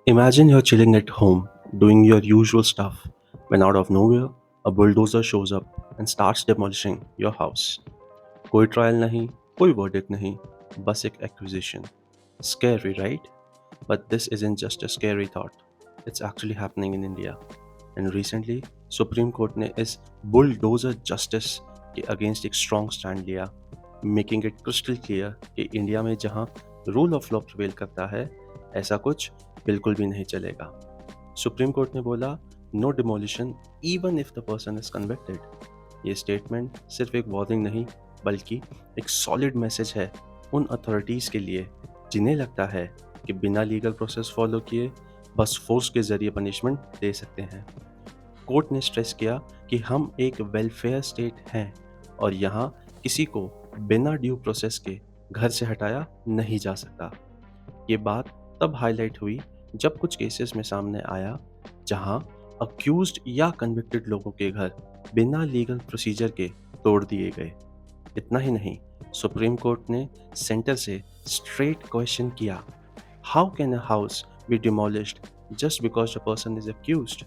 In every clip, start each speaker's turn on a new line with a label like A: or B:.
A: Imagine you're chilling at home, doing your usual stuff, when out of nowhere, a bulldozer shows up and starts demolishing your house. कोई trial नहीं, कोई verdict नहीं, बस एक accusation. Scary, right? But this isn't just a scary thought. It's actually happening in India. And recently, Supreme Court ने इस bulldozer justice के against एक strong stand लिया, making it crystal clear कि इंडिया में जहाँ rule of law prevail करता है, ऐसा कुछ बिल्कुल भी नहीं चलेगा. सुप्रीम कोर्ट ने बोला no demolition even if the person is convicted. ये स्टेटमेंट सिर्फ एक वार्निंग नहीं बल्कि एक सॉलिड मैसेज है उन अथॉरिटीज़ के लिए जिन्हें लगता है कि बिना लीगल प्रोसेस फॉलो किए बस फोर्स के जरिए पनिशमेंट दे सकते हैं. कोर्ट ने स्ट्रेस किया कि हम एक वेलफेयर स्टेट हैं और यहाँ किसी को बिना ड्यू प्रोसेस के घर से हटाया नहीं जा सकता. ये बात तब हाईलाइट हुई जब कुछ केसेस में सामने आया जहां अक्यूज्ड या कन्विक्टेड लोगों के घर बिना लीगल प्रोसीजर के तोड़ दिए गए. इतना ही नहीं, सुप्रीम कोर्ट ने सेंटर से स्ट्रेट क्वेश्चन किया, how can a house be demolished just because the person is accused.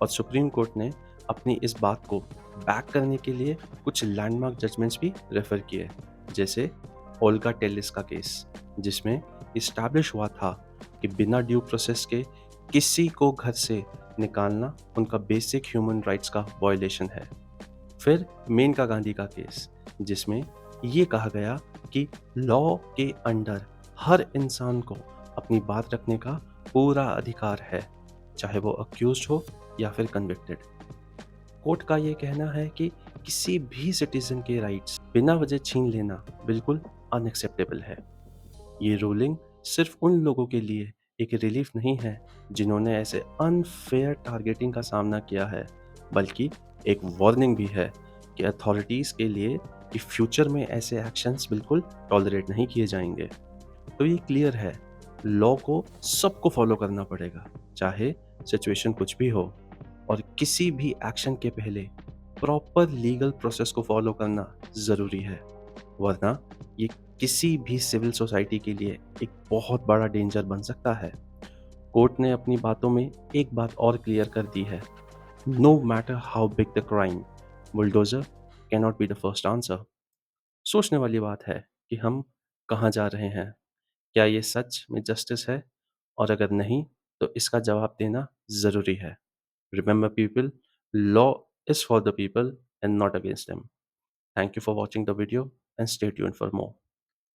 A: और सुप्रीम कोर्ट ने अपनी इस बात को बैक करने के लिए कुछ लैंडमार्क जजमेंट्स भी रेफर किए, जैसे ओल्गा टेलिस का केस, जिसमें इस्टेब्लिश हुआ था कि बिना ड्यू प्रोसेस के किसी को घर से निकालना उनका बेसिक ह्यूमन राइट्स का वायलेशन है. फिर मेनका गांधी का केस, जिसमें ये कहा गया कि लॉ के अंडर हर इंसान को अपनी बात रखने का पूरा अधिकार है, चाहे वो अक्यूज्ड हो या फिर कन्विक्टेड. कोर्ट का ये कहना है कि किसी भी सिटीजन के राइट्स बिना वजह छीन लेना बिल्कुल अनएक्सेप्टेबल है. ये रूलिंग सिर्फ उन लोगों के लिए एक रिलीफ नहीं है जिन्होंने ऐसे अनफेयर टारगेटिंग का सामना किया है, बल्कि एक वार्निंग भी है कि अथॉरिटीज़ के लिए कि फ्यूचर में ऐसे एक्शंस बिल्कुल टॉलरेट नहीं किए जाएंगे. तो ये क्लियर है, लॉ को सबको फॉलो करना पड़ेगा, चाहे सिचुएशन कुछ भी हो, और किसी भी एक्शन के पहले प्रॉपर लीगल प्रोसेस को फॉलो करना ज़रूरी है, वरना ये किसी भी सिविल सोसाइटी के लिए एक बहुत बड़ा डेंजर बन सकता है. कोर्ट ने अपनी बातों में एक बात और क्लियर कर दी है, no matter how big the crime, bulldozer can not be the first answer. सोचने वाली बात है कि हम कहाँ जा रहे हैं. क्या ये सच में जस्टिस है? और अगर नहीं, तो इसका जवाब देना ज़रूरी है. Remember people, law is for the people and not against them. Thank you for watching the video and stay tuned for more.